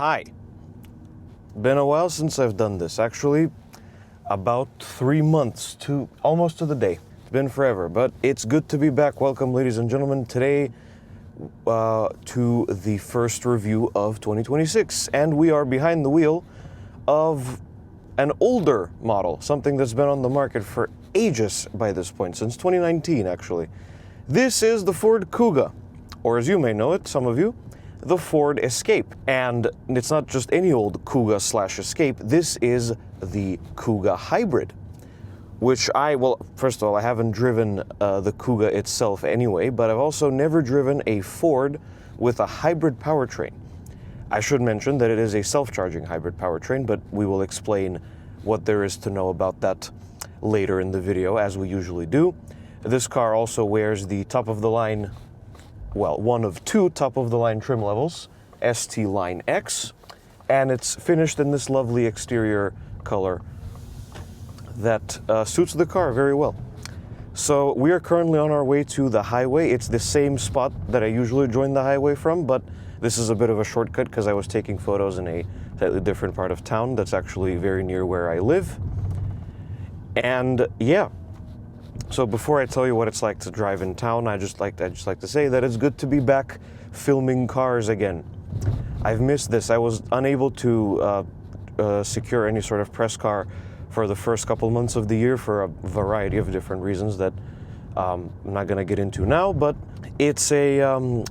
Hi. Been a while since I've done this. Actually, about 3 months to almost to the day. Been forever, but it's good to be back. Welcome, ladies and gentlemen. Today to the first review of 2026, and we are behind the wheel of an older model, something that's been on the market for ages by this point, since 2019 actually. This is the Ford Kuga, or as you may know it, some of you, the Ford Escape. And it's not just any old Kuga / Escape, this is the Kuga Hybrid, which first of all, I haven't driven the Kuga itself anyway, but I've also never driven a Ford with a hybrid powertrain. I should mention that it is a self-charging hybrid powertrain, but we will explain what there is to know about that later in the video, as we usually do. This car also wears the top-of-the-line, well, one of two top-of-the-line trim levels, ST Line X, and it's finished in this lovely exterior color that suits the car very well. So we are currently on our way to the highway. It's the same spot that I usually join the highway from, but this is a bit of a shortcut because I was taking photos in a slightly different part of town that's actually very near where I live. And yeah, so before I tell you what it's like to drive in town, I just like to say that it's good to be back filming cars again. I've missed this. I was unable to secure any sort of press car for the first couple months of the year for a variety of different reasons that I'm not going to get into now, but it's a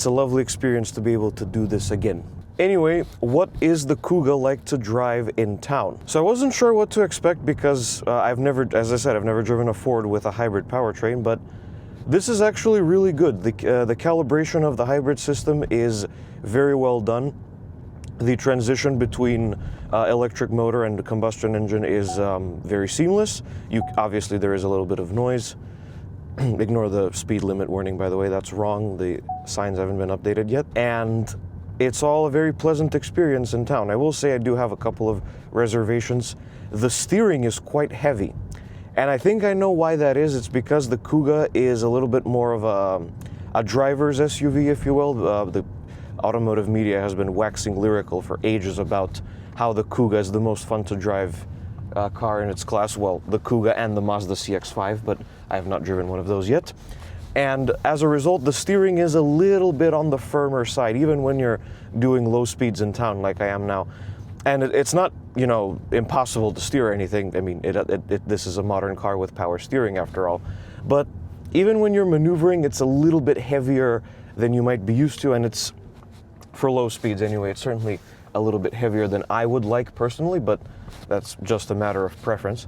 lovely experience to be able to do this again. Anyway, what is the Kuga like to drive in town? So I wasn't sure what to expect because as I said, I've never driven a Ford with a hybrid powertrain, but this is actually really good. The calibration of the hybrid system is very well done. The transition between electric motor and the combustion engine is very seamless. Obviously there is a little bit of noise. Ignore the speed limit warning, by the way, that's wrong. The signs haven't been updated yet. And it's all a very pleasant experience in town. I will say I do have a couple of reservations. The steering is quite heavy. And I think I know why that is. It's because the Kuga is a little bit more of a driver's SUV, if you will. The automotive media has been waxing lyrical for ages about how the Kuga is the most fun to drive car in its class. Well, the Kuga and the Mazda CX-5, but I have not driven one of those yet. And as a result, the steering is a little bit on the firmer side, even when you're doing low speeds in town like I am now. And it's not, impossible to steer or anything. I mean, this is a modern car with power steering after all. But even when you're maneuvering, it's a little bit heavier than you might be used to, and it's, for low speeds anyway, it's certainly a little bit heavier than I would like personally, but that's just a matter of preference.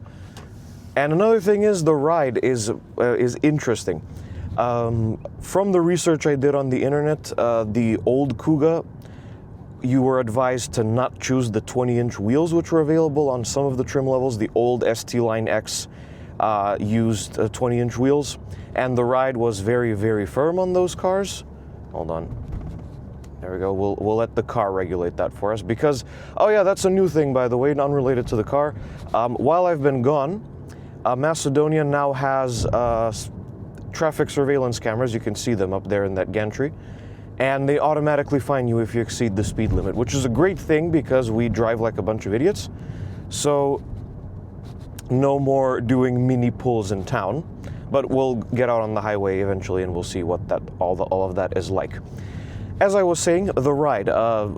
And another thing is the ride is interesting. From the research I did on the internet, the old Kuga, you were advised to not choose the 20-inch wheels, which were available on some of the trim levels. The old ST Line X used 20-inch wheels, and the ride was very, very firm on those cars. Hold on. There we go. We'll let the car regulate that for us because, oh yeah, that's a new thing, by the way, unrelated to the car. While I've been gone, Macedonia now has traffic surveillance cameras. You can see them up there in that gantry. And they automatically fine you if you exceed the speed limit, which is a great thing because we drive like a bunch of idiots. So no more doing mini pulls in town, but we'll get out on the highway eventually and we'll see what all of that is like. As I was saying, the ride,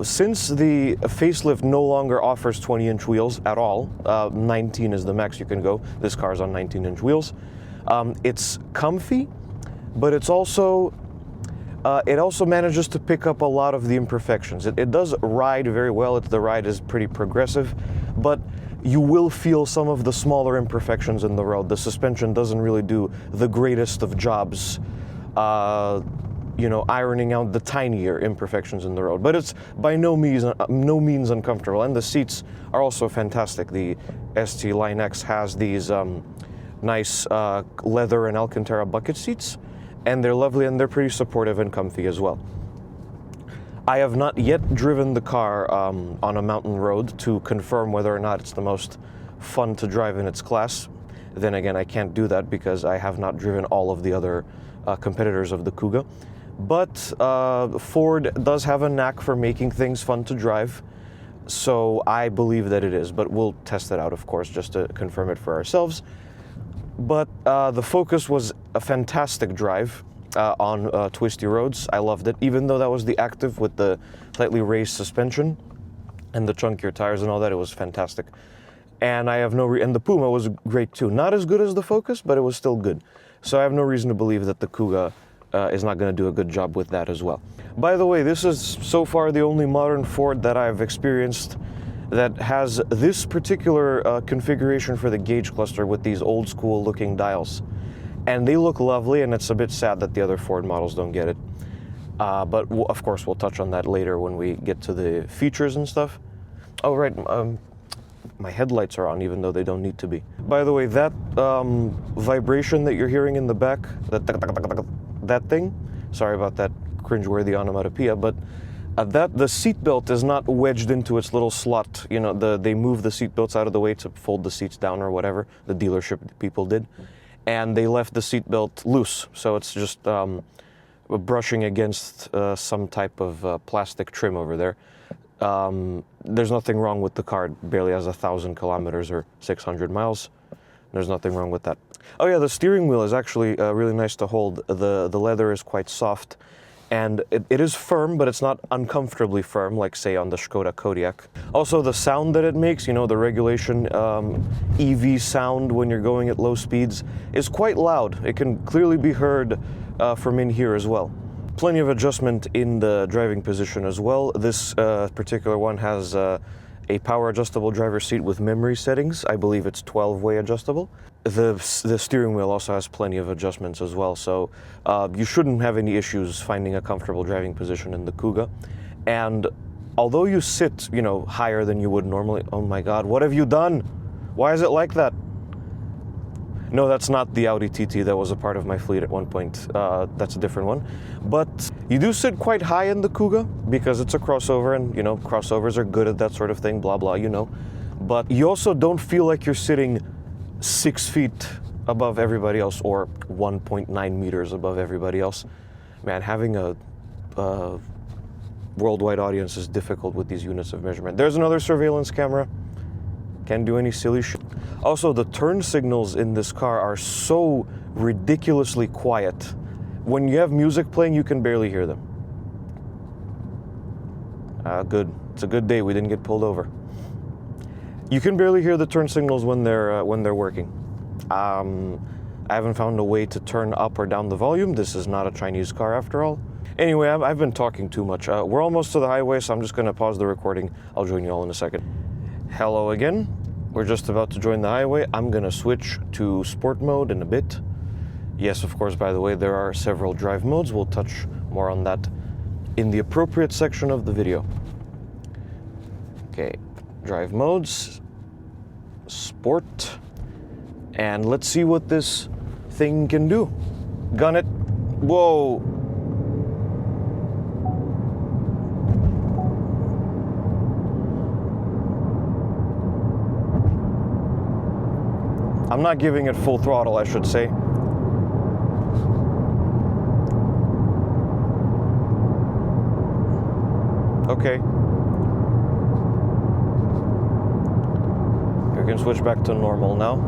since the facelift no longer offers 20-inch wheels at all, 19 is the max you can go. This car's on 19-inch wheels. It's comfy, but it also manages to pick up a lot of the imperfections. It does ride very well. The ride is pretty progressive, but you will feel some of the smaller imperfections in the road. The suspension doesn't really do the greatest of jobs, ironing out the tinier imperfections in the road. But it's by no means uncomfortable, and the seats are also fantastic. The ST Line X has these nice leather and Alcantara bucket seats, and they're lovely and they're pretty supportive and comfy as well. I have not yet driven the car on a mountain road to confirm whether or not it's the most fun to drive in its class. Then again, I can't do that because I have not driven all of the other competitors of the Kuga. But Ford does have a knack for making things fun to drive, so I believe that it is, but we'll test it out, of course, just to confirm it for ourselves. But the Focus was a fantastic drive on twisty roads. I loved it, even though that was the active with the slightly raised suspension and the chunkier tires and all that. It was fantastic. And I have and the Puma was great too. Not as good as the Focus, but it was still good. So I have no reason to believe that the Kuga is not going to do a good job with that as well. By the way, this is so far the only modern Ford that I've experienced that has this particular configuration for the gauge cluster with these old school looking dials. And they look lovely, and it's a bit sad that the other Ford models don't get it. But of course, we'll touch on that later when we get to the features and stuff. Oh, right. My headlights are on, even though they don't need to be. By the way, that vibration that you're hearing in the back, that thing, sorry about that cringeworthy onomatopoeia, but the seatbelt is not wedged into its little slot. You know, they move the seatbelts out of the way to fold the seats down or whatever, the dealership people did. And they left the seatbelt loose, so it's just brushing against some type of plastic trim over there. There's nothing wrong with the car. It barely has 1,000 kilometers or 600 miles. There's nothing wrong with that. Oh yeah, the steering wheel is actually really nice to hold. The leather is quite soft, and it is firm, but it's not uncomfortably firm, like say on the Skoda Kodiaq. Also, the sound that it makes, you know, the regulation EV sound when you're going at low speeds, is quite loud. It can clearly be heard from in here as well. Plenty of adjustment in the driving position as well. This particular one has a power adjustable driver's seat with memory settings. I believe it's 12-way adjustable. The steering wheel also has plenty of adjustments as well, so you shouldn't have any issues finding a comfortable driving position in the Kuga. And although you sit, you know, higher than you would normally, oh my God, what have you done? Why is it like that? No, that's not the Audi TT that was a part of my fleet at one point. That's a different one. But you do sit quite high in the Kuga because it's a crossover, and, you know, crossovers are good at that sort of thing, blah, blah, you know. But you also don't feel like you're sitting 6 feet above everybody else or 1.9 meters above everybody else. Man, having a worldwide audience is difficult with these units of measurement. There's another surveillance camera. Can't do any silly shit. Also, the turn signals in this car are so ridiculously quiet. When you have music playing, you can barely hear them. Good. It's a good day. We didn't get pulled over. You can barely hear the turn signals when they're working. I haven't found a way to turn up or down the volume. This is not a Chinese car after all. Anyway, I've been talking too much. We're almost to the highway, so I'm just going to pause the recording. I'll join you all in a second. Hello again. We're just about to join the highway. I'm gonna switch to sport mode in a bit. Yes, of course, by the way, there are several drive modes. We'll touch more on that in the appropriate section of the video. Okay, drive modes, sport, and let's see what this thing can do. Gun it. Whoa. I'm not giving it full throttle, I should say. Okay. We can switch back to normal now.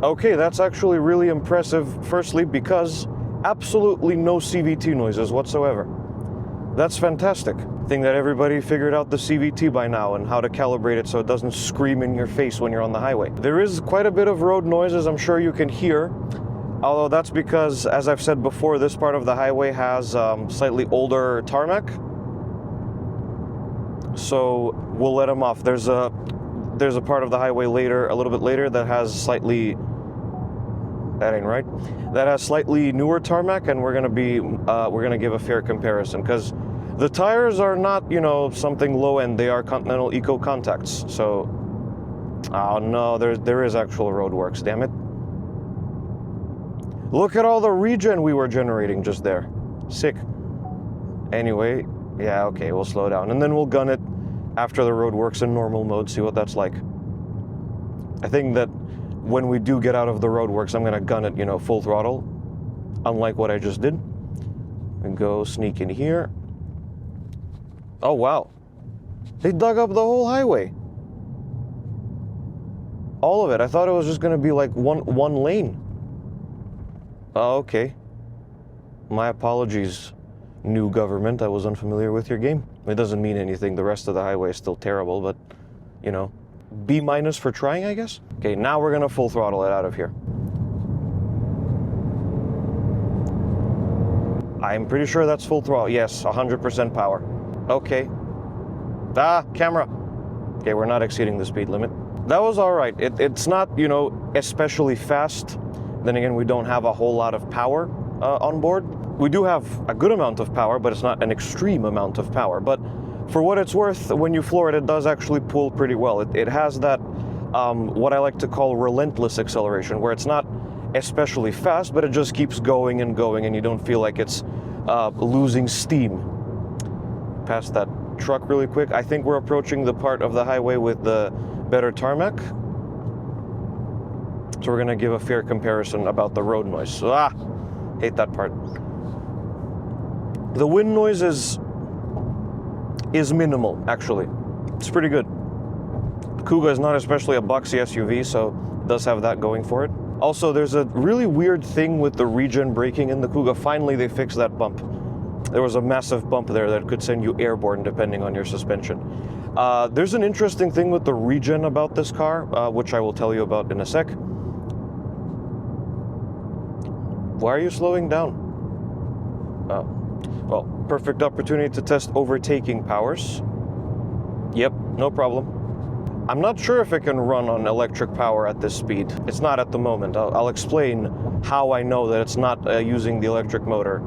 Okay, that's actually really impressive, firstly, because absolutely no CVT noises whatsoever. That's fantastic. I think that everybody figured out the CVT by now and how to calibrate it so it doesn't scream in your face when you're on the highway. There is quite a bit of road noises I'm sure you can hear, although that's because, as I've said before, this part of the highway has slightly older tarmac. So we'll let them off. There's a part of the highway later, a little bit later, that has slightly, that ain't right, that has slightly newer tarmac, and we're gonna give a fair comparison, because the tires are not, you know, something low end. They are Continental Eco Contacts. So, oh no, there is actual roadworks. Damn it! Look at all the regen we were generating just there. Sick. Anyway, yeah, okay, we'll slow down, and then we'll gun it after the roadworks in normal mode. See what that's like. I think that when we do get out of the roadworks, I'm gonna gun it, you know, full throttle, unlike what I just did. And go sneak in here. Oh, wow. They dug up the whole highway. All of it. I thought it was just gonna be like one lane. Oh, okay. My apologies, new government. I was unfamiliar with your game. It doesn't mean anything. The rest of the highway is still terrible, but, you know, B- for trying, I guess. Okay, now we're gonna full throttle it out of here. I'm pretty sure that's full throttle. Yes, 100% power. Okay. Ah, camera. Okay, we're not exceeding the speed limit. That was all right. It's not, you know, especially fast. Then again, we don't have a whole lot of power on board. We do have a good amount of power, but it's not an extreme amount of power. But for what it's worth, when you floor it, it does actually pull pretty well. It has that, what I like to call relentless acceleration, where it's not especially fast, but it just keeps going and going, and you don't feel like it's losing steam. Past that truck really quick. I think we're approaching the part of the highway with the better tarmac. So we're gonna give a fair comparison about the road noise. Hate that part. The wind noise is minimal, actually. It's pretty good. Kuga is not especially a boxy SUV, so it does have that going for it. Also, there's a really weird thing with the regen braking in the Kuga. Finally, they fixed that bump. There was a massive bump there that could send you airborne depending on your suspension. There's an interesting thing with the regen about this car, which I will tell you about in a sec. Why are you slowing down? Oh, well, perfect opportunity to test overtaking powers. Yep, no problem. I'm not sure if it can run on electric power at this speed. It's not at the moment. I'll explain how I know that it's not using the electric motor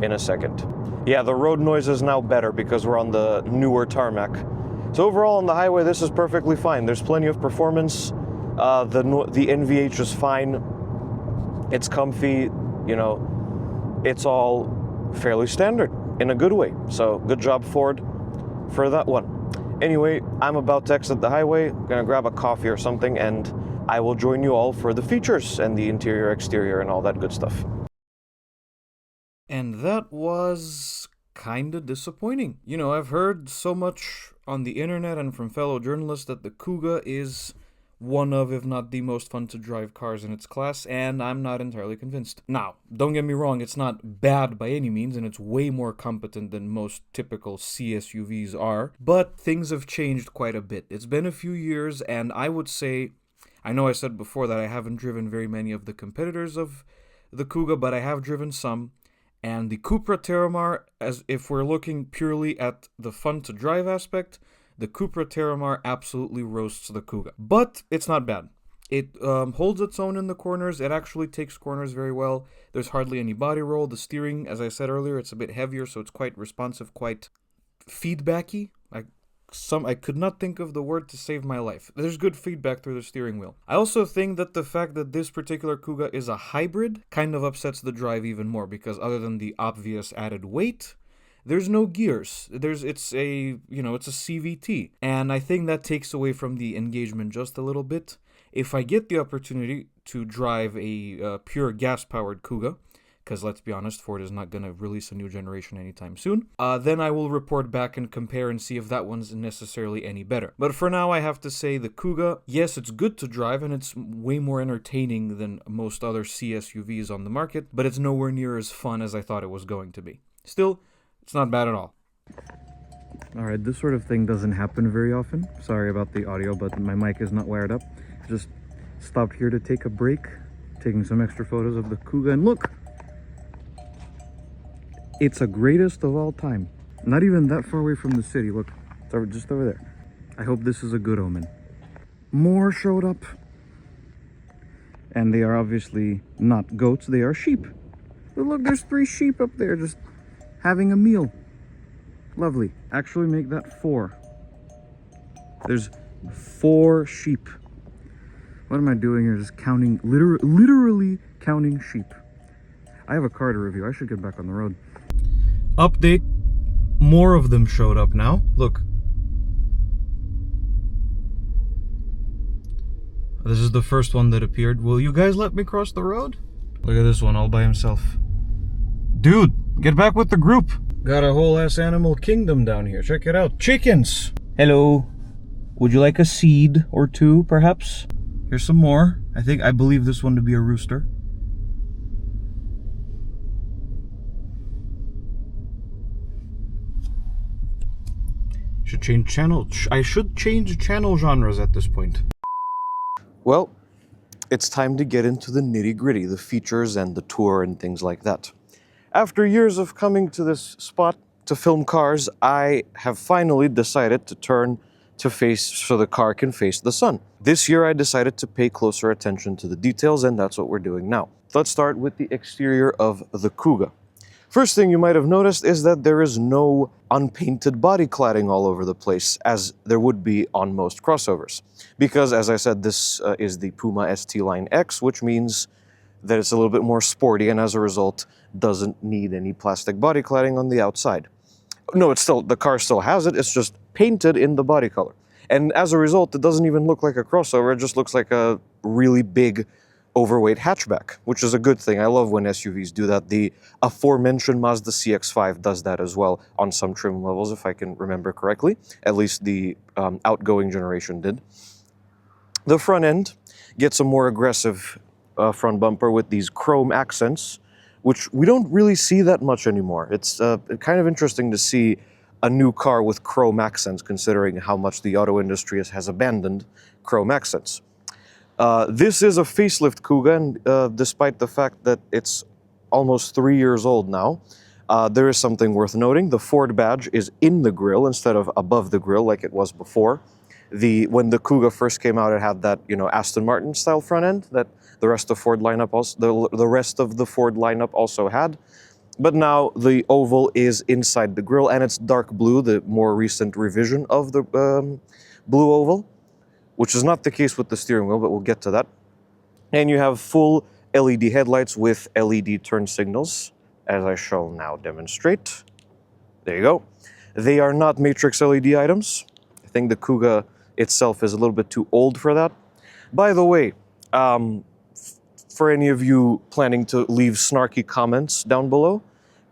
in a second. Yeah, the road noise is now better because we're on the newer tarmac. So overall on the highway, this is perfectly fine. There's plenty of performance. The NVH is fine. It's comfy, you know, it's all fairly standard in a good way. So good job, Ford, for that one. Anyway, I'm about to exit the highway, gonna grab a coffee or something, and I will join you all for the features and the interior, exterior, and all that good stuff. And that was kinda disappointing. You know, I've heard so much on the internet and from fellow journalists that the Kuga is one of, if not the most fun to drive cars in its class, and I'm not entirely convinced. Now, don't get me wrong, it's not bad by any means, and it's way more competent than most typical CSUVs are, but things have changed quite a bit. It's been a few years, and I would say, I know I said before that I haven't driven very many of the competitors of the Kuga, but I have driven some, and the Cupra Terramar, as if we're looking purely at the fun to drive aspect, the Cupra Terramar absolutely roasts the Kuga. But it's not bad. It holds its own in the corners. It actually takes corners very well. There's hardly any body roll. The steering, as I said earlier, it's a bit heavier, so it's quite responsive, quite feedbacky. I could not think of the word to save my life. There's good feedback through the steering wheel. I also think that the fact that this particular Kuga is a hybrid kind of upsets the drive even more, because other than the obvious added weight, there's no gears. It's a CVT. And I think that takes away from the engagement just a little bit. If I get the opportunity to drive a pure gas-powered Kuga, because let's be honest, Ford is not going to release a new generation anytime soon, then I will report back and compare and see if that one's necessarily any better. But for now, I have to say the Kuga, yes, it's good to drive, and it's way more entertaining than most other CSUVs on the market, but it's nowhere near as fun as I thought it was going to be. Still, it's not bad at all. Alright, this sort of thing doesn't happen very often. Sorry about the audio, but my mic is not wired up. Just stopped here to take a break, taking some extra photos of the Kuga, and look! It's a greatest of all time. Not even that far away from the city. Look, it's just over there. I hope this is a good omen. More showed up. And they are obviously not goats, they are sheep. But look, there's 3 sheep up there just having a meal. Lovely. Actually make that 4. There's 4 sheep. What am I doing here? Just counting, literally counting sheep. I have a car to review. I should get back on the road. Update. More of them showed up now. Look. This is the first one that appeared. Will you guys let me cross the road? Look at this one all by himself. Dude, get back with the group. Got a whole ass animal kingdom down here. Check it out. Chickens. Hello. Would you like a seed or two, perhaps? Here's some more. I believe this one to be a rooster. Should change channel. I should change channel genres at this point. Well, it's time to get into the nitty-gritty, the features and the tour and things like that. After years of coming to this spot to film cars, I have finally decided to turn to face so the car can face the sun. This year I decided to pay closer attention to the details, and that's what we're doing now. Let's start with the exterior of the Kuga. First thing you might have noticed is that there is no unpainted body cladding all over the place, as there would be on most crossovers. Because, as I said, this is the Puma ST Line X, which means that it's a little bit more sporty, and as a result, doesn't need any plastic body cladding on the outside. No, the car still has it, it's just painted in the body color. And as a result, it doesn't even look like a crossover, it just looks like a really big, overweight hatchback, which is a good thing. I love when SUVs do that. The aforementioned Mazda CX-5 does that as well on some trim levels, if I can remember correctly. At least the outgoing generation did. The front end gets a more aggressive front bumper with these chrome accents, which we don't really see that much anymore. It's kind of interesting to see a new car with chrome accents, considering how much the auto industry has abandoned chrome accents. This is a facelift Kuga, and despite the fact that it's almost 3 years old now, there is something worth noting. The Ford badge is in the grille instead of above the grille like it was before. When the Kuga first came out, it had that, Aston Martin style front end that the rest of the Ford lineup also had. But now the oval is inside the grille, and it's dark blue, the more recent revision of the blue oval, which is not the case with the steering wheel, but we'll get to that. And you have full LED headlights with LED turn signals, as I shall now demonstrate. There you go. They are not matrix LED items. I think the Kuga itself is a little bit too old for that. By the way, for any of you planning to leave snarky comments down below,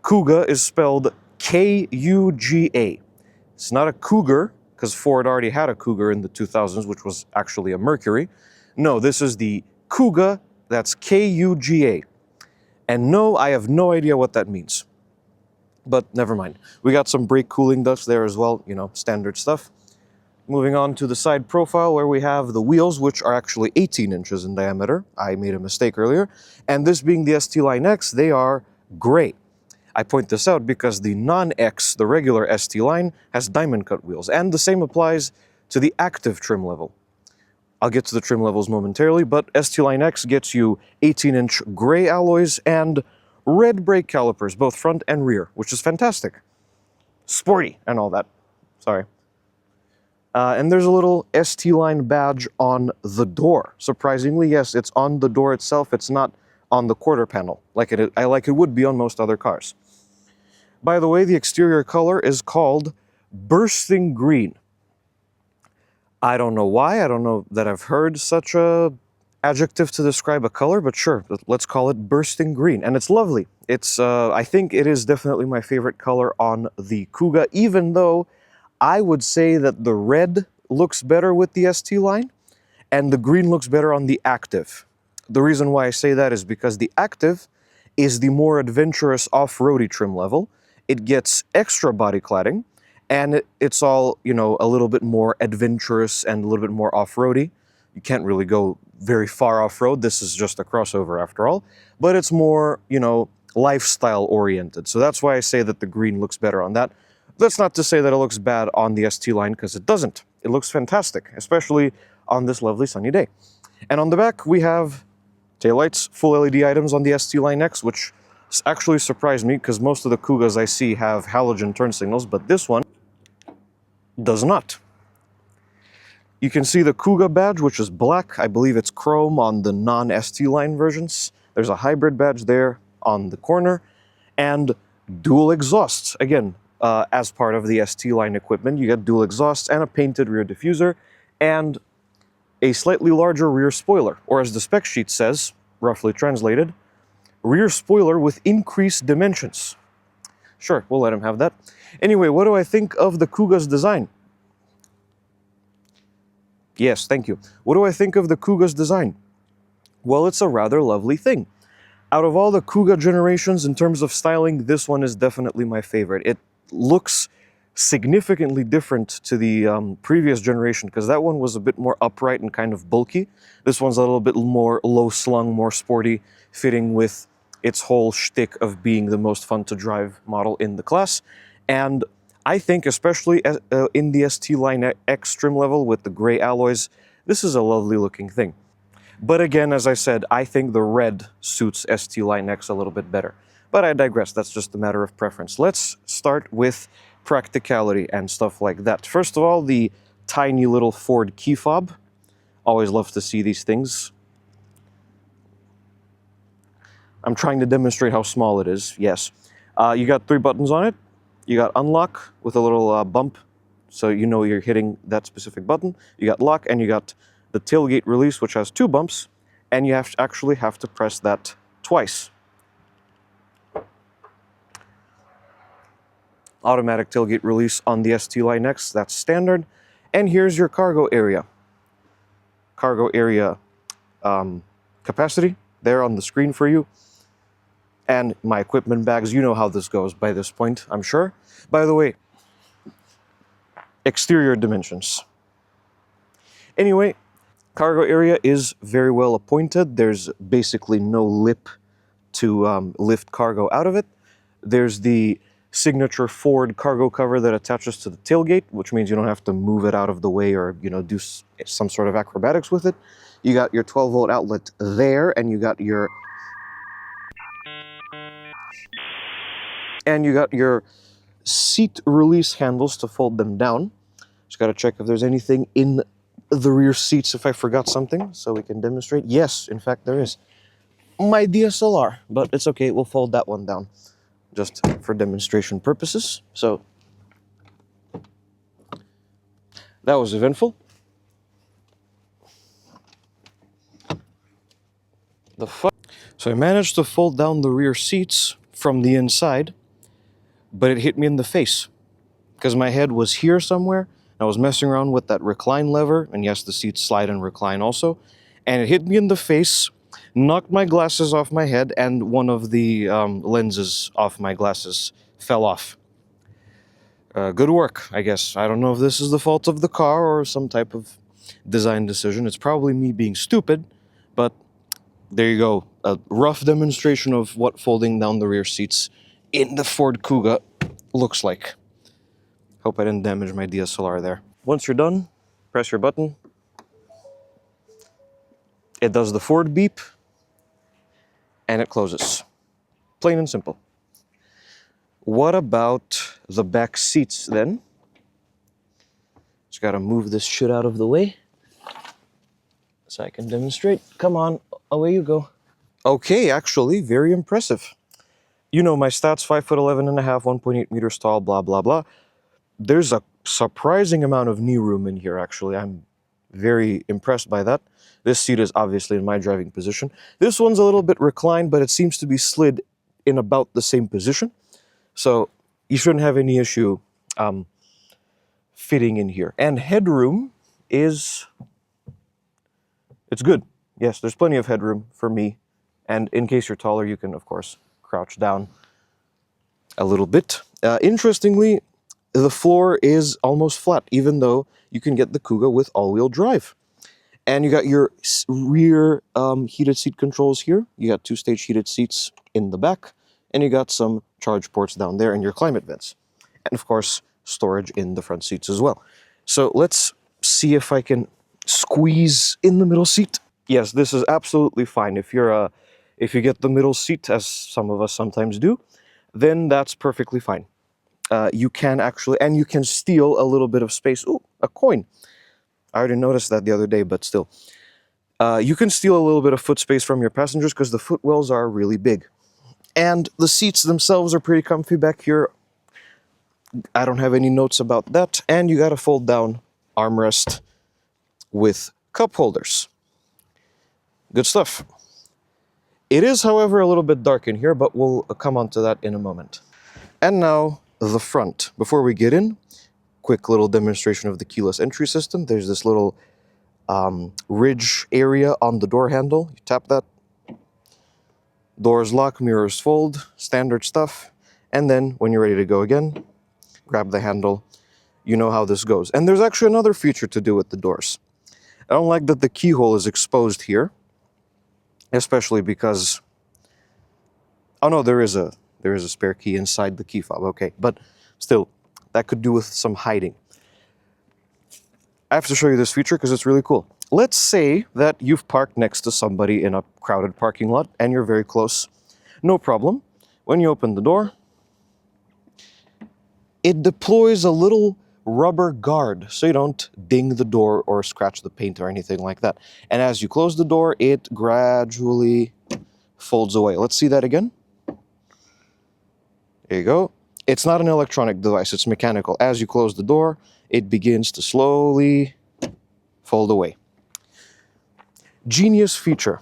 Kuga is spelled K-U-G-A. It's not a Cougar, because Ford already had a Cougar in the 2000s, which was actually a Mercury. No, this is the Kuga, that's K-U-G-A. And no, I have no idea what that means. But never mind. We got some brake cooling ducts there as well, standard stuff. Moving on to the side profile, where we have the wheels, which are actually 18 inches in diameter. I made a mistake earlier. And this being the ST Line X, they are gray. I point this out because the non-X, the regular ST Line, has diamond cut wheels, and the same applies to the active trim level. I'll get to the trim levels momentarily, but ST Line X gets you 18-inch gray alloys and red brake calipers, both front and rear, which is fantastic. Sporty and all that. Sorry. And there's a little ST Line badge on the door. Surprisingly, yes, it's on the door itself. It's not on the quarter panel, like it would be on most other cars. By the way, the exterior color is called bursting green. I don't know why. I don't know that I've heard such a adjective to describe a color, but sure, let's call it bursting green. And it's lovely. It's I think it is definitely my favorite color on the Kuga, even though I would say that the red looks better with the ST Line and the green looks better on the Active. The reason why I say that is because the Active is the more adventurous off-roady trim level. It gets extra body cladding, and it's all, a little bit more adventurous and a little bit more off-roady. You can't really go very far off-road. This is just a crossover after all, but it's more, lifestyle-oriented. So that's why I say that the green looks better on that. That's not to say that it looks bad on the ST Line, because it doesn't. It looks fantastic, especially on this lovely sunny day. And on the back, we have taillights, full LED items on the ST Line X, which actually surprised me because most of the Kugas I see have halogen turn signals, but this one does not. You can see the Kuga badge, which is black. I believe it's chrome on the non-ST Line versions. There's a hybrid badge there on the corner, and dual exhausts. Again, as part of the ST Line equipment, you get dual exhausts and a painted rear diffuser, and a slightly larger rear spoiler, or as the spec sheet says, roughly translated, rear spoiler with increased dimensions. Sure, we'll let him have that. Anyway, what do I think of the Kuga's design? Yes, thank you. What do I think of the Kuga's design? Well, it's a rather lovely thing. Out of all the Kuga generations in terms of styling, this one is definitely my favorite. It looks significantly different to the previous generation, because that one was a bit more upright and kind of bulky. This one's a little bit more low-slung, more sporty, fitting with its whole shtick of being the most fun to drive model in the class. And I think, especially in the ST Line X trim level with the gray alloys, this is a lovely looking thing. But again, as I said, I think the red suits ST Line X a little bit better. But I digress, that's just a matter of preference. Let's start with practicality and stuff like that. First of all, the tiny little Ford key fob. Always love to see these things. I'm trying to demonstrate how small it is, yes. You got 3 buttons on it. You got unlock with a little bump, so you know you're hitting that specific button. You got lock, and you got the tailgate release, which has 2 bumps, and you actually have to press that twice. Automatic tailgate release on the ST Line X, that's standard. And here's your cargo area. Cargo area capacity there on the screen for you. And my equipment bags, you know how this goes by this point, I'm sure. By the way, exterior dimensions. Anyway, cargo area is very well appointed. There's basically no lip to lift cargo out of it. There's the signature Ford cargo cover that attaches to the tailgate, which means you don't have to move it out of the way or, you know, do some sort of acrobatics with it. You got your 12-volt outlet there, and you got your seat release handles to fold them down. Just got to check if there's anything in the rear seats if I forgot something, so we can demonstrate. Yes, in fact, there is. My DSLR, but it's okay, we'll fold that one down just for demonstration purposes. So that was eventful. So I managed to fold down the rear seats from the inside, but it hit me in the face because my head was here somewhere. I was messing around with that recline lever, and yes, the seats slide and recline also, and it hit me in the face, knocked my glasses off my head, and one of the lenses off my glasses fell off. Good work, I guess. I don't know if this is the fault of the car or some type of design decision. It's probably me being stupid, but there you go. A rough demonstration of what folding down the rear seats in the Ford Kuga looks like. Hope I didn't damage my DSLR there. Once you're done, press your button. It does the Ford beep, and it closes. Plain and simple. What about the back seats then? Just gotta move this shit out of the way so I can demonstrate. Come on, away you go. Okay, actually, very impressive. You know my stats, 5'11 and a half, 1.8 meters tall, blah, blah, blah. There's a surprising amount of knee room in here, actually. I'm very impressed by that. This seat is obviously in my driving position. This one's a little bit reclined, but it seems to be slid in about the same position. So you shouldn't have any issue fitting in here. And headroom is... it's good. Yes, there's plenty of headroom for me. And in case you're taller, you can, of course, crouch down a little bit. Interestingly, the floor is almost flat, even though you can get the Kuga with all-wheel drive. And you got your rear heated seat controls here. You got 2-stage heated seats in the back. And you got some charge ports down there and your climate vents. And, of course, storage in the front seats as well. So let's see if I can squeeze in the middle seat. Yes, this is absolutely fine. If you get the middle seat, as some of us sometimes do, then that's perfectly fine. You can actually, and you can steal a little bit of space. Ooh, a coin. I already noticed that the other day, but still. You can steal a little bit of foot space from your passengers because the footwells are really big. And the seats themselves are pretty comfy back here. I don't have any notes about that. And you got a fold down armrest with cup holders. Good stuff. It is, however, a little bit dark in here, but we'll come on to that in a moment. And now, the front. Before we get in, quick little demonstration of the keyless entry system. There's this little ridge area on the door handle. You tap that. Doors lock, mirrors fold, standard stuff. And then, when you're ready to go again, grab the handle. You know how this goes. And there's actually another feature to do with the doors. I don't like that the keyhole is exposed here, especially because... Oh no, there is a spare key inside the key fob, okay. But still, that could do with some hiding. I have to show you this feature because it's really cool. Let's say that you've parked next to somebody in a crowded parking lot and you're very close. No problem. When you open the door, it deploys a little rubber guard so you don't ding the door or scratch the paint or anything like that. And as you close the door, it gradually folds away. Let's see that again. There you go. It's not an electronic device, it's mechanical. As you close the door, it begins to slowly fold away. Genius feature,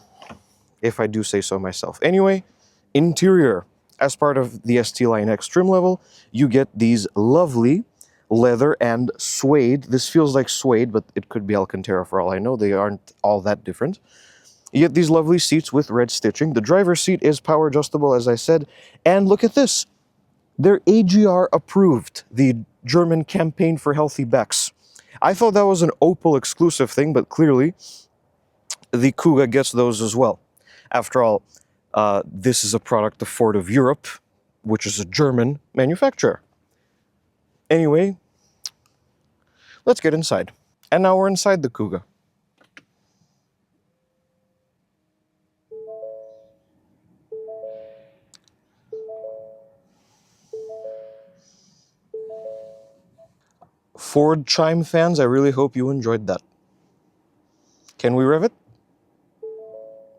if I do say so myself. Anyway, interior. As part of the ST Line X trim level, you get these lovely leather and suede. This feels like suede, but it could be Alcantara for all I know. They aren't all that different. You get these lovely seats with red stitching. The driver's seat is power adjustable, as I said. And look at this. They're AGR approved, the German Campaign for Healthy Backs. I thought that was an Opel exclusive thing, but clearly the Kuga gets those as well. After all, this is a product of Ford of Europe, which is a German manufacturer. Anyway, let's get inside. And now we're inside the Kuga. Ford chime fans, I really hope you enjoyed that. Can we rev it?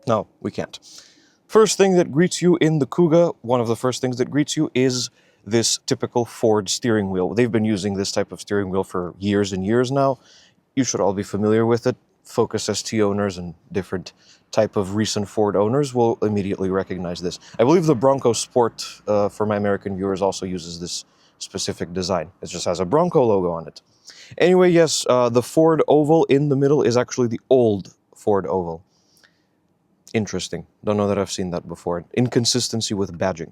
No, we can't. First thing that greets you in the Kuga, one of the first things that greets you is this typical Ford steering wheel. They've been using this type of steering wheel for years and years now. You should all be familiar with it. Focus ST owners and different type of recent Ford owners will immediately recognize this. I believe the Bronco Sport, for my American viewers, also uses this specific design. It just has a Bronco logo on it. Anyway, yes, the Ford oval in the middle is actually the old Ford oval. Interesting. Don't know that I've seen that before. Inconsistency with badging.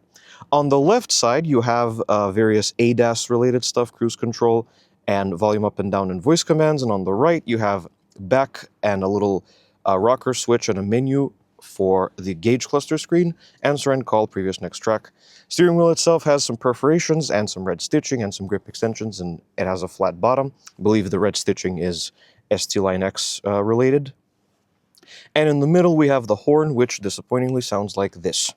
On the left side, you have various ADAS-related stuff, cruise control, and volume up and down and voice commands. And on the right, you have back and a little rocker switch and a menu for the gauge cluster screen, answer and call, previous, next track. Steering wheel itself has some perforations and some red stitching and some grip extensions, and it has a flat bottom. I believe the red stitching is ST Line X related. And in the middle, we have the horn, which disappointingly sounds like this.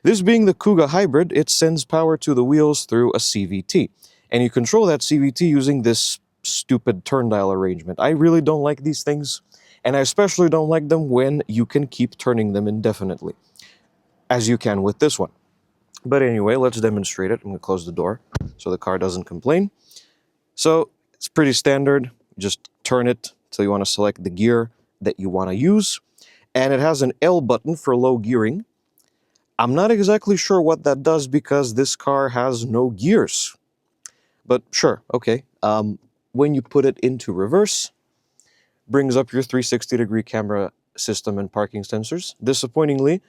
This being the Kuga hybrid, it sends power to the wheels through a CVT. And you control that CVT using this stupid turn dial arrangement. I really don't like these things, and I especially don't like them when you can keep turning them indefinitely, as you can with this one. But anyway, let's demonstrate it. I'm going to close the door so the car doesn't complain. So it's pretty standard. Just turn it till you want to select the gear that you want to use. And it has an L button for low gearing. I'm not exactly sure what that does because this car has no gears. But sure, okay. When you put it into reverse, brings up your 360-degree camera system and parking sensors. Disappointingly,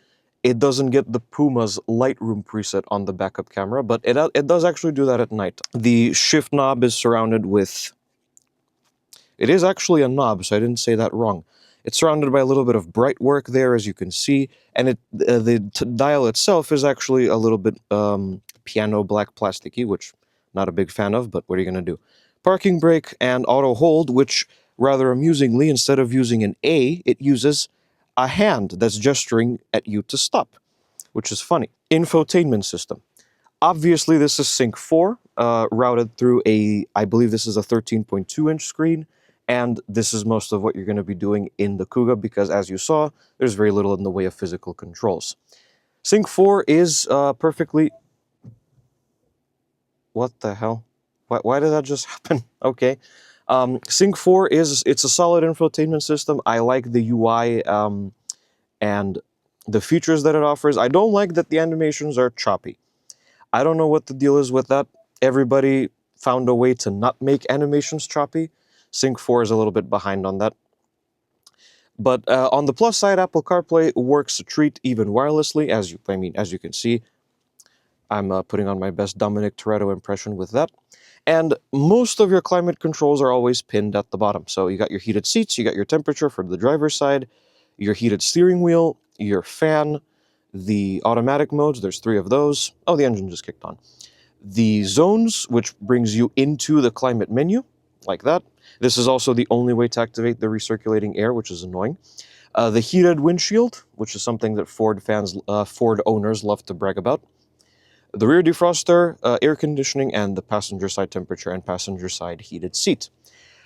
it doesn't get the Puma's Lightroom preset on the backup camera, but it does actually do that at night. The shift knob is surrounded with... It is actually a knob, so I didn't say that wrong. It's surrounded by a little bit of bright work there, as you can see, and the dial itself is actually a little bit piano black plasticky, which not a big fan of, but what are you going to do? Parking brake and auto hold, which rather amusingly, instead of using an A, it uses a hand that's gesturing at you to stop, which is funny. Infotainment system. Obviously, this is Sync 4, routed through I believe this is a 13.2-inch screen, and this is most of what you're going to be doing in the Kuga because, as you saw, there's very little in the way of physical controls. Sync 4 is perfectly... What the hell? Why did that just happen? Okay. Sync 4 it's a solid infotainment system. I like the UI and the features that it offers. I don't like that the animations are choppy. I don't know what the deal is with that. Everybody found a way to not make animations choppy. Sync 4 is a little bit behind on that. But on the plus side, Apple CarPlay works a treat even wirelessly. As you can see, I'm putting on my best Dominic Toretto impression with that. And most of your climate controls are always pinned at the bottom. So you got your heated seats, you got your temperature for the driver's side, your heated steering wheel, your fan, the automatic modes, there's 3 of those. Oh, the engine just kicked on. The zones, which brings you into the climate menu, like that. This is also the only way to activate the recirculating air, which is annoying. The heated windshield, which is something that Ford owners love to brag about. The rear defroster, air conditioning, and the passenger side temperature and passenger side heated seat.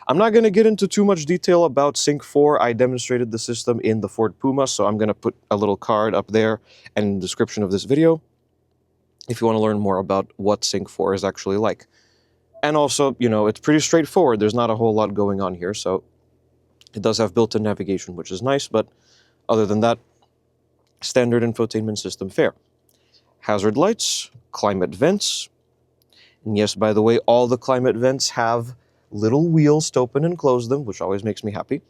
I'm not going to get into too much detail about Sync 4. I demonstrated the system in the Ford Puma, so I'm going to put a little card up there and in the description of this video if you want to learn more about what Sync 4 is actually like. And also, it's pretty straightforward. There's not a whole lot going on here, so it does have built-in navigation, which is nice, but other than that, standard infotainment system fare. Hazard lights, climate vents. And yes, by the way, all the climate vents have little wheels to open and close them, which always makes me happy.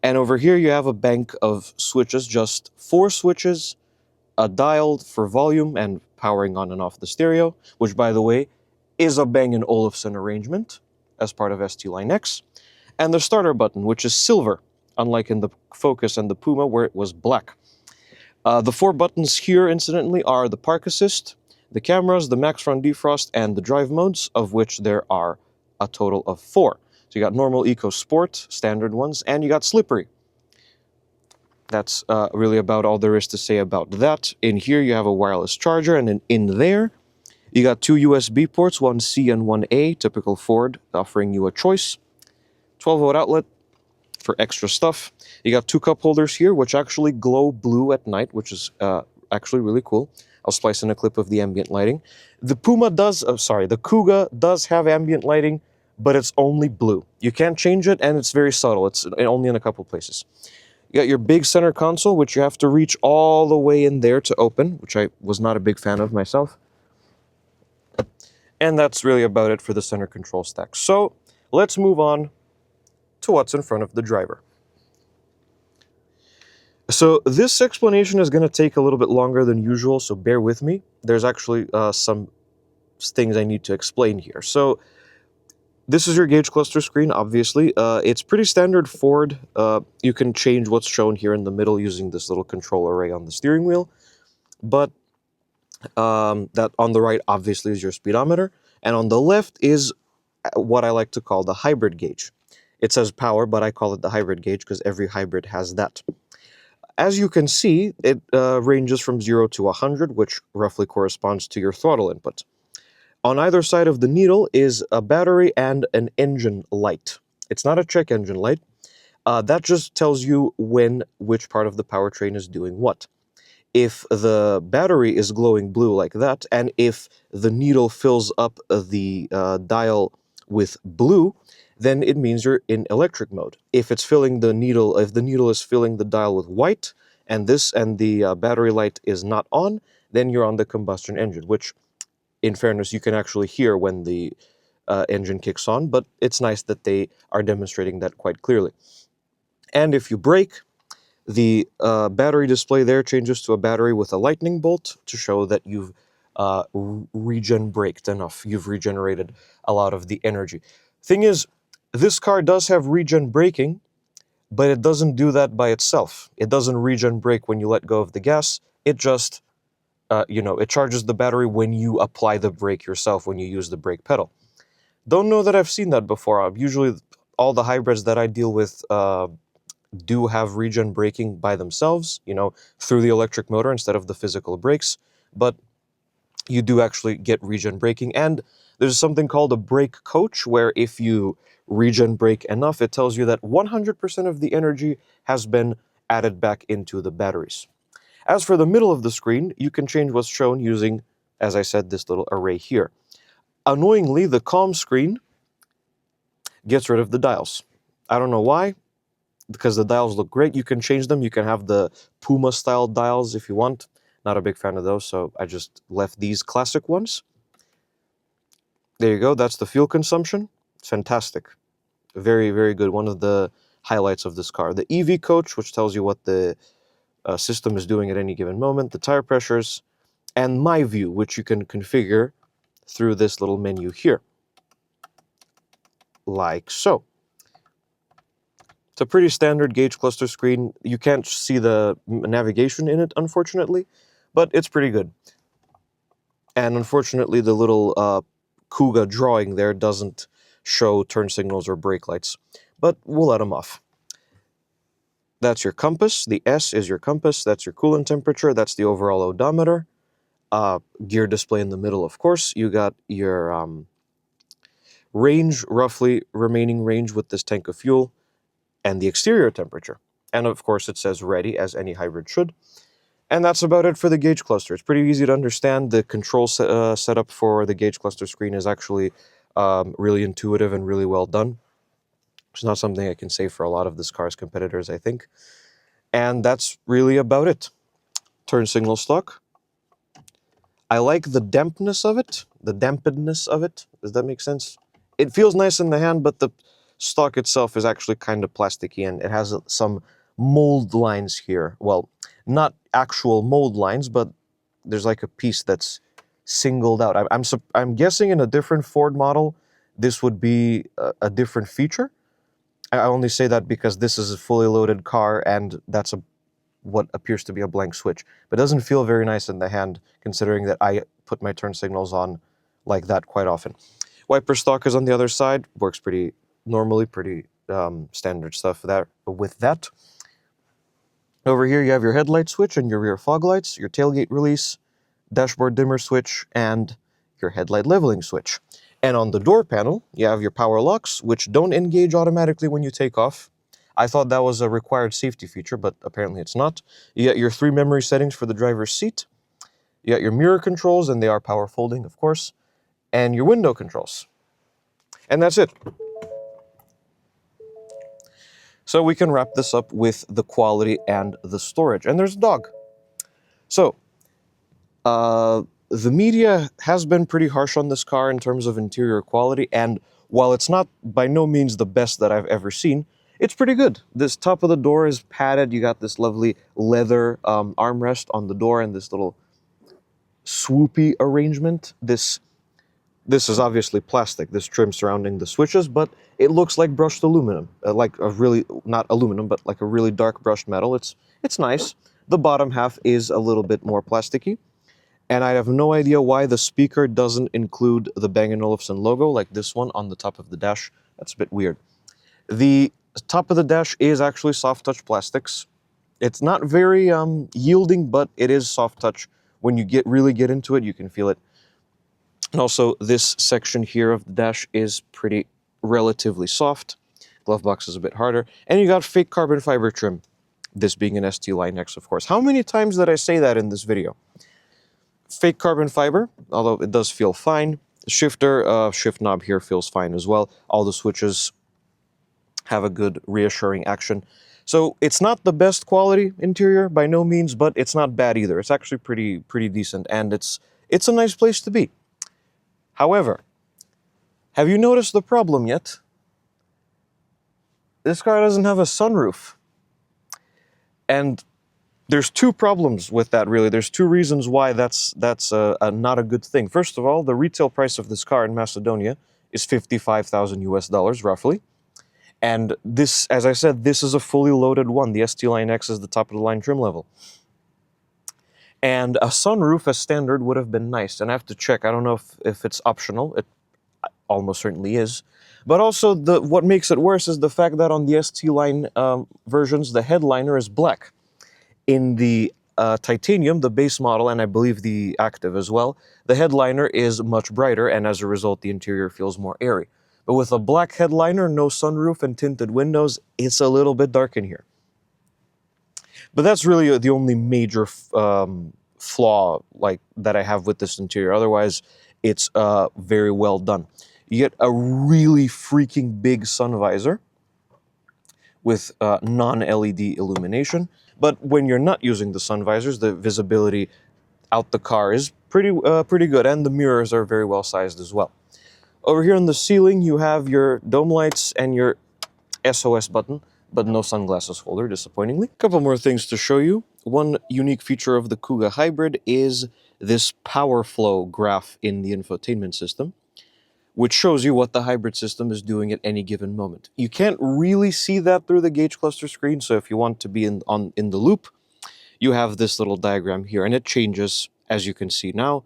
And over here you have a bank of switches, just 4 switches, a dial for volume and powering on and off the stereo, which by the way, is a Bang & Olufsen arrangement as part of ST Line X. And the starter button, which is silver, unlike in the Focus and the Puma where it was black. The 4 buttons here, incidentally, are the park assist, the cameras, the max front defrost, and the drive modes, of which there are a total of 4. So you got normal, eco, sport, standard ones, and you got slippery. That's really about all there is to say about that. In here you have a wireless charger, and then in there you got 2 USB ports, one C and one A, typical Ford, offering you a choice. 12-volt outlet for extra stuff. You got 2 cup holders here, which actually glow blue at night, which is actually really cool. I'll splice in a clip of the ambient lighting. The Kuga does have ambient lighting, but it's only blue. You can't change it, and it's very subtle. It's only in a couple places. You got your big center console, which you have to reach all the way in there to open, which I was not a big fan of myself. And that's really about it for the center control stack. So let's move on to what's in front of the driver. So this explanation is going to take a little bit longer than usual, so bear with me. There's actually some things I need to explain here. So this is your gauge cluster screen, obviously. It's pretty standard Ford. You can change what's shown here in the middle using this little control array on the steering wheel. But that on the right, obviously, is your speedometer. And on the left is what I like to call the hybrid gauge. It says power, but I call it the hybrid gauge because every hybrid has that. As you can see, it ranges from 0 to 100, which roughly corresponds to your throttle input. On either side of the needle is a battery and an engine light. It's not a check engine light. That just tells you which part of the powertrain is doing what. If the battery is glowing blue like that, and if the needle fills up the dial with blue, then it means you're in electric mode. If the needle is filling the dial with white, and the battery light is not on, then you're on the combustion engine, which, in fairness, you can actually hear when the engine kicks on, but it's nice that they are demonstrating that quite clearly. And if you brake, the battery display there changes to a battery with a lightning bolt to show that you've regen braked enough. You've regenerated a lot of the energy. Thing is, this car does have regen braking, but it doesn't do that by itself. It doesn't regen brake when you let go of the gas. It just, it charges the battery when you apply the brake yourself, when you use the brake pedal. Don't know that I've seen that before. Usually, all the hybrids that I deal with do have regen braking by themselves, through the electric motor instead of the physical brakes, but you do actually get regen braking. And there's something called a brake coach, where if you regen brake enough, it tells you that 100% of the energy has been added back into the batteries. As for the middle of the screen, you can change what's shown using, as I said, this little array here. Annoyingly, the comm screen gets rid of the dials. I don't know why, because the dials look great. You can change them. You can have the Puma style dials if you want. Not a big fan of those, so I just left these classic ones. There you go. That's the fuel consumption. It's fantastic. Very, very good. One of the highlights of this car. The EV coach, which tells you what the system is doing at any given moment, the tire pressures, and my view, which you can configure through this little menu here, like so. It's a pretty standard gauge cluster screen. You can't see the navigation in it, unfortunately, but it's pretty good. And unfortunately, the little Kuga drawing there doesn't show turn signals or brake lights, but we'll let them off. That's your compass. The S is your compass. That's your coolant temperature. That's the overall odometer. Gear display in the middle, of course. You got your range, roughly remaining range with this tank of fuel, and the exterior temperature. And of course, it says ready, as any hybrid should. And that's about it for the gauge cluster. It's pretty easy to understand. The control setup for the gauge cluster screen is actually really intuitive and really well done. It's not something I can say for a lot of this car's competitors, I think. And that's really about it. Turn signal stock. I like the dampness of it, the dampedness of it. Does that make sense? It feels nice in the hand, but the stock itself is actually kind of plasticky, and it has some mold lines here. Well, not actual mold lines, but there's like a piece that's singled out. I'm guessing in a different Ford model, this would be a different feature. I only say that because this is a fully loaded car, and that's what appears to be a blank switch. But it doesn't feel very nice in the hand, considering that I put my turn signals on like that quite often. Wiper stock is on the other side. Works pretty normally, pretty standard stuff with that. Over here, you have your headlight switch and your rear fog lights, your tailgate release, dashboard dimmer switch, and your headlight leveling switch. And on the door panel, you have your power locks, which don't engage automatically when you take off. I thought that was a required safety feature, but apparently it's not. You got your 3 memory settings for the driver's seat. You got your mirror controls, and they are power folding, of course, and your window controls. And that's it. So we can wrap this up with the quality and the storage. And there's a dog. So, the media has been pretty harsh on this car in terms of interior quality, and while it's not by no means the best that I've ever seen, it's pretty good. This top of the door is padded. You got this lovely leather armrest on the door and this little swoopy arrangement. This is obviously plastic, this trim surrounding the switches, but it looks like brushed aluminum, like a really, not aluminum, but like a really dark brushed metal. It's nice. The bottom half is a little bit more plasticky, and I have no idea why the speaker doesn't include the Bang & Olufsen logo, like this one on the top of the dash. That's a bit weird. The top of the dash is actually soft touch plastics. It's not very yielding, but it is soft touch. When you really get into it, you can feel it. And also, this section here of the dash is pretty relatively soft. Glove box is a bit harder. And you got fake carbon fiber trim, this being an ST Line X, of course. How many times did I say that in this video? Fake carbon fiber, although it does feel fine. Shifter, shift knob here feels fine as well. All the switches have a good reassuring action. So it's not the best quality interior by no means, but it's not bad either. It's actually pretty decent, and it's a nice place to be. However, have you noticed the problem yet? This car doesn't have a sunroof. And there's 2 problems with that, really. There's 2 reasons why that's not a good thing. First of all, the retail price of this car in Macedonia is $55,000 US, roughly. And this, as I said, this is a fully loaded one. The ST Line X is the top of the line trim level. And a sunroof as standard would have been nice. And I have to check. I don't know if it's optional. It almost certainly is. But also, what makes it worse is the fact that on the ST Line versions, the headliner is black. In the Titanium, the base model, and I believe the Active as well, the headliner is much brighter, and as a result, the interior feels more airy. But with a black headliner, no sunroof, and tinted windows, it's a little bit dark in here. But that's really the only major flaw that I have with this interior. Otherwise, it's very well done. You get a really freaking big sun visor with non-LED illumination. But when you're not using the sun visors, the visibility out the car is pretty good, and the mirrors are very well sized as well. Over here on the ceiling, you have your dome lights and your SOS button, but no sunglasses holder, disappointingly. A couple more things to show you. One unique feature of the Kuga Hybrid is this power flow graph in the infotainment system, which shows you what the hybrid system is doing at any given moment. You can't really see that through the gauge cluster screen, so if you want to be in the loop, you have this little diagram here, and it changes, as you can see now,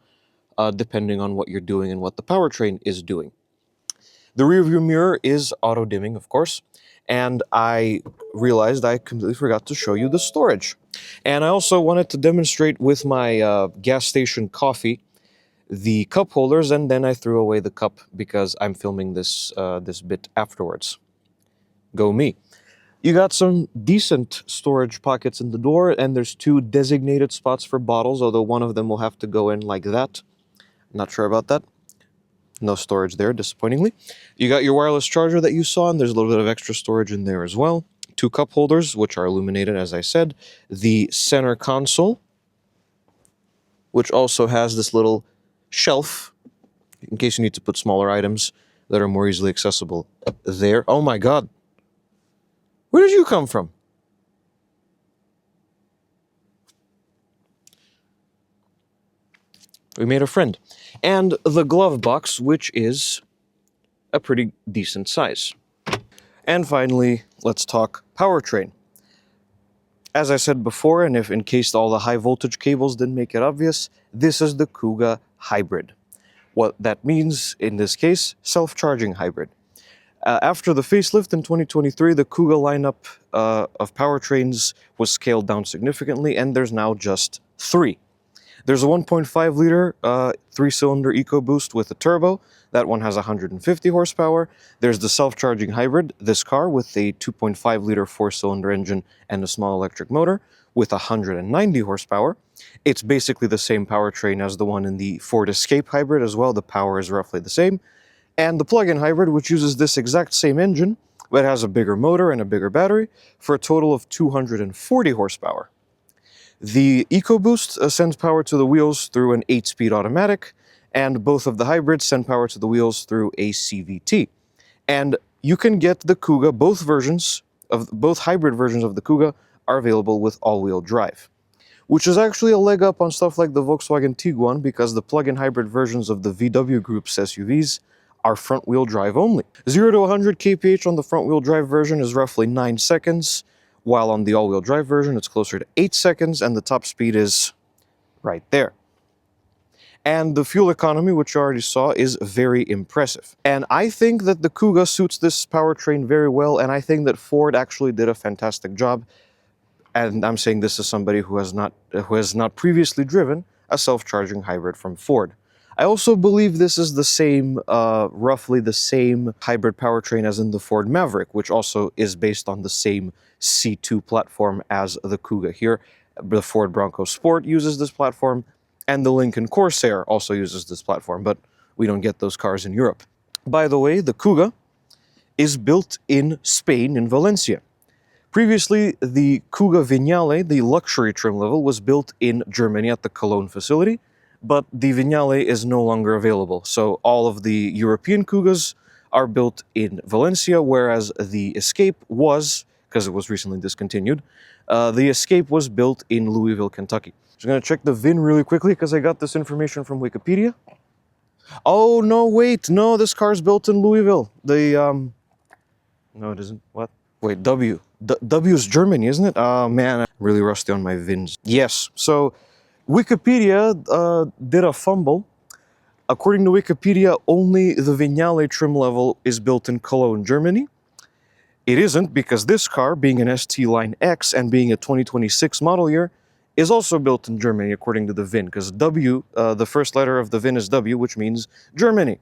depending on what you're doing and what the powertrain is doing. The rearview mirror is auto-dimming, of course, and I realized I completely forgot to show you the storage. And I also wanted to demonstrate with my gas station coffee the cup holders, and then I threw away the cup because I'm filming this this bit afterwards. Go me. You got some decent storage pockets in the door, and there's 2 designated spots for bottles, although one of them will have to go in like that. Not sure about that. No storage there, disappointingly. You got your wireless charger that you saw, and there's a little bit of extra storage in there as well. 2 cup holders, which are illuminated, as I said. The center console, which also has this little shelf, in case you need to put smaller items that are more easily accessible there. Oh my god. Where did you come from? We made a friend. And the glove box, which is a pretty decent size. And finally, let's talk powertrain. As I said before, and if in case all the high voltage cables didn't make it obvious, this is the Kuga Hybrid. What that means, in this case, self-charging hybrid. After the facelift in 2023, the Kuga lineup of powertrains was scaled down significantly, and there's now just 3. There's a 1.5 liter 3-cylinder EcoBoost with a turbo. That one has 150 horsepower. There's the self-charging hybrid, this car, with a 2.5 liter 4-cylinder engine and a small electric motor with 190 horsepower. It's basically the same powertrain as the one in the Ford Escape hybrid as well. The power is roughly the same. And the plug-in hybrid, which uses this exact same engine, but has a bigger motor and a bigger battery, for a total of 240 horsepower. The EcoBoost sends power to the wheels through an 8-speed automatic, and both of the hybrids send power to the wheels through a CVT. And you can get the Kuga, both hybrid versions of the Kuga are available with all-wheel drive, which is actually a leg up on stuff like the Volkswagen Tiguan, because the plug-in hybrid versions of the VW Group's SUVs are front-wheel drive only. 0 to 100 kph on the front-wheel drive version is roughly 9 seconds, while on the all-wheel drive version it's closer to 8 seconds, and the top speed is right there. And the fuel economy, which you already saw, is very impressive. And I think that the Kuga suits this powertrain very well, and I think that Ford actually did a fantastic job. And I'm saying this as somebody who has not previously driven a self-charging hybrid from Ford. I also believe this is the same, roughly the same hybrid powertrain as in the Ford Maverick, which also is based on the same C2 platform as the Kuga here. The Ford Bronco Sport uses this platform, and the Lincoln Corsair also uses this platform, but we don't get those cars in Europe. By the way, the Kuga is built in Spain, in Valencia. Previously, the Kuga Vignale, the luxury trim level, was built in Germany at the Cologne facility, but the Vignale is no longer available. So all of the European Kugas are built in Valencia, whereas the Escape was, because it was recently discontinued, the Escape was built in Louisville, Kentucky. Just gonna check the VIN really quickly because I got this information from Wikipedia. Oh, no, wait, no, this car's built in Louisville. No, it isn't. What? Wait, W. W is Germany, isn't it? Oh, man, I'm really rusty on my VINs. Yes, so Wikipedia did a fumble. According to Wikipedia, only the Vignale trim level is built in Cologne, Germany. It isn't, because this car, being an ST Line X and being a 2026 model year, is also built in Germany, according to the VIN, because W, the first letter of the VIN is W, which means Germany.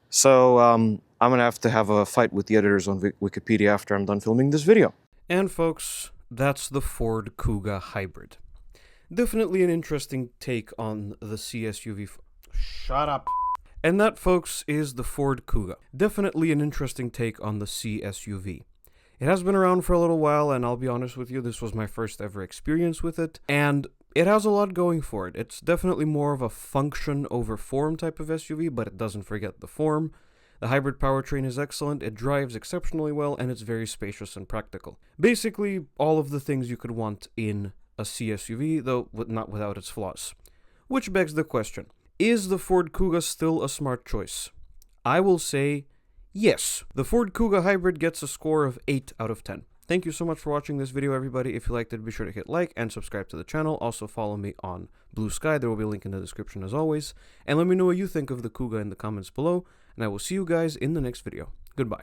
So I'm going to have a fight with the editors on Wikipedia after I'm done filming this video. And folks, that's the Ford Kuga Hybrid. Definitely an interesting take on the CSUV. Shut up. And that, folks, is the Ford Kuga. Definitely an interesting take on the C SUV. It has been around for a little while, and I'll be honest with you, this was my first ever experience with it, and it has a lot going for it. It's definitely more of a function over form type of SUV, but it doesn't forget the form. The hybrid powertrain is excellent, it drives exceptionally well, and it's very spacious and practical. Basically, all of the things you could want in a C SUV, though not without its flaws. Which begs the question, is the Ford Kuga still a smart choice? I will say yes. The Ford Kuga Hybrid gets a score of 8 out of 10. Thank you so much for watching this video, everybody. If you liked it, be sure to hit like and subscribe to the channel. Also follow me on Blue Sky. There will be a link in the description as always. And let me know what you think of the Kuga in the comments below. And I will see you guys in the next video. Goodbye.